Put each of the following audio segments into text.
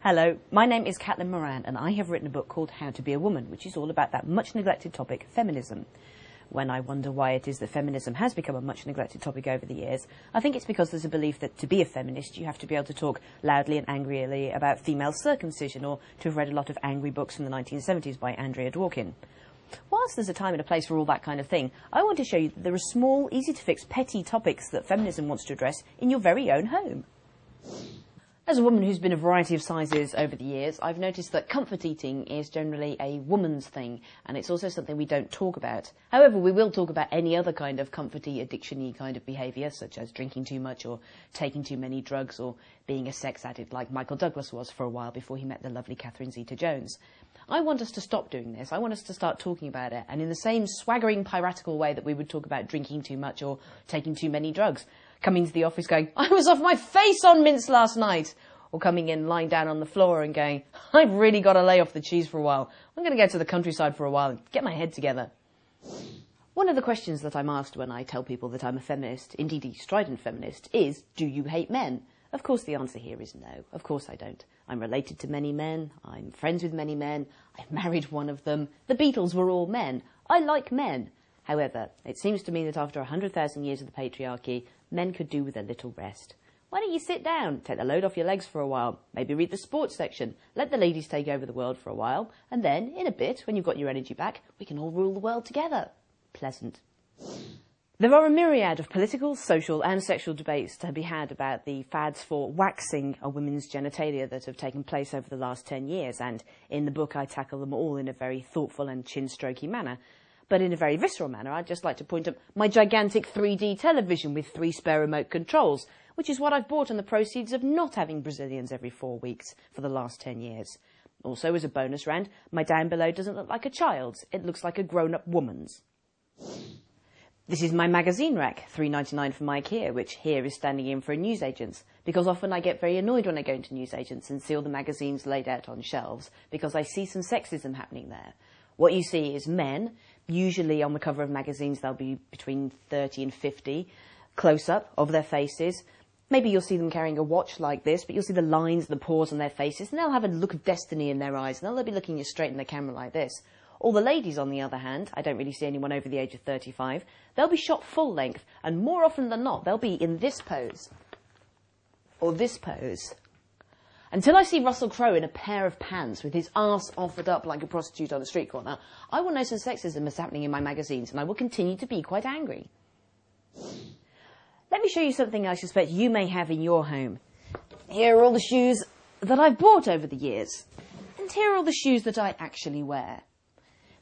Hello, my name is Moran and I have written a book called How to Be a Woman, which is all about that much neglected topic, feminism. When I wonder why it is that feminism has become a much neglected topic over the years, I think it's because there's a belief that to be a feminist you have to be able to talk loudly and angrily about female circumcision, or to have read a lot of angry books from the 1970s by Andrea Dworkin. Whilst there's a time and a place for all that kind of thing, I want to show you that there are small, easy-to-fix, petty topics that feminism wants to address in your very own home. As a woman who's been a variety of sizes over the years, I've noticed that comfort eating is generally a woman's thing, and it's also something we don't talk about. However, we will talk about any other kind of comforty, addiction-y kind of behaviour, such as drinking too much or taking too many drugs or being a sex addict like Michael Douglas was for a while before he met the lovely Catherine Zeta-Jones. I want us to stop doing this. I want us to start talking about it, and in the same swaggering, piratical way that we would talk about drinking too much or taking too many drugs. Coming to the office going, I was off my face on mince last night. Or coming in, lying down on the floor and going, I've really got to lay off the cheese for a while. I'm going to go to the countryside for a while and get my head together. One of the questions that I'm asked when I tell people that I'm a feminist, indeed a strident feminist, is, do you hate men? Of course the answer here is no. Of course I don't. I'm related to many men. I'm friends with many men. I've married one of them. The Beatles were all men. I like men. However, it seems to me that after 100,000 years of the patriarchy, men could do with a little rest. Why don't you sit down, take the load off your legs for a while, maybe read the sports section, let the ladies take over the world for a while, and then, in a bit, when you've got your energy back, we can all rule the world together. Pleasant. There are a myriad of political, social and sexual debates to be had about the fads for waxing a women's genitalia that have taken place over the last 10 years, and in the book I tackle them all in a very thoughtful and chin-strokey manner. But in a very visceral manner, I'd just like to point at my gigantic 3D television with 3 spare remote controls, which is what I've bought on the proceeds of not having Brazilians every 4 weeks for the last 10 years. Also, as a bonus round, my down below doesn't look like a child's, it looks like a grown-up woman's. This is my magazine rack, $3.99 from IKEA, which here is standing in for a newsagent's, because often I get very annoyed when I go into newsagents and see all the magazines laid out on shelves, because I see some sexism happening there. What you see is men, usually on the cover of magazines they'll be between 30 and 50, close-up of their faces. Maybe you'll see them carrying a watch like this, but you'll see the lines, the pores on their faces, and they'll have a look of destiny in their eyes, and they'll be looking you straight in the camera like this. All the ladies, on the other hand, I don't really see anyone over the age of 35, they'll be shot full length, and more often than not, they'll be in this pose, or this pose. Until I see Russell Crowe in a pair of pants with his arse offered up like a prostitute on a street corner, I will know some sexism is happening in my magazines, and I will continue to be quite angry. Let me show you something I suspect you may have in your home. Here are all the shoes that I've bought over the years, and here are all the shoes that I actually wear.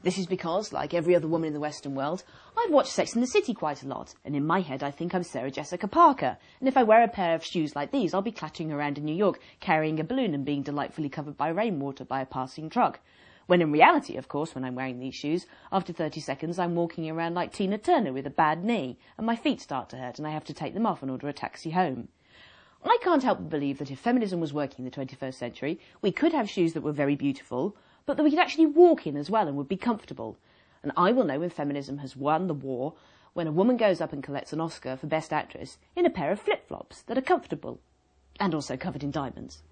This is because, like every other woman in the Western world, I've watched Sex and the City quite a lot, and in my head I think I'm Sarah Jessica Parker, and if I wear a pair of shoes like these, I'll be clattering around in New York, carrying a balloon and being delightfully covered by rainwater by a passing truck. When in reality, of course, when I'm wearing these shoes, after 30 seconds I'm walking around like Tina Turner with a bad knee, and my feet start to hurt and I have to take them off and order a taxi home. I can't help but believe that if feminism was working in the 21st century, we could have shoes that were very beautiful, but that we could actually walk in as well and would be comfortable. And I will know when feminism has won the war when a woman goes up and collects an Oscar for Best Actress in a pair of flip-flops that are comfortable and also covered in diamonds.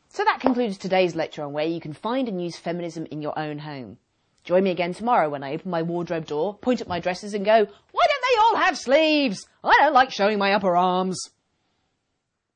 So that concludes today's lecture on where you can find and use feminism in your own home. Join me again tomorrow when I open my wardrobe door, point at my dresses and go, why don't they all have sleeves? I don't like showing my upper arms.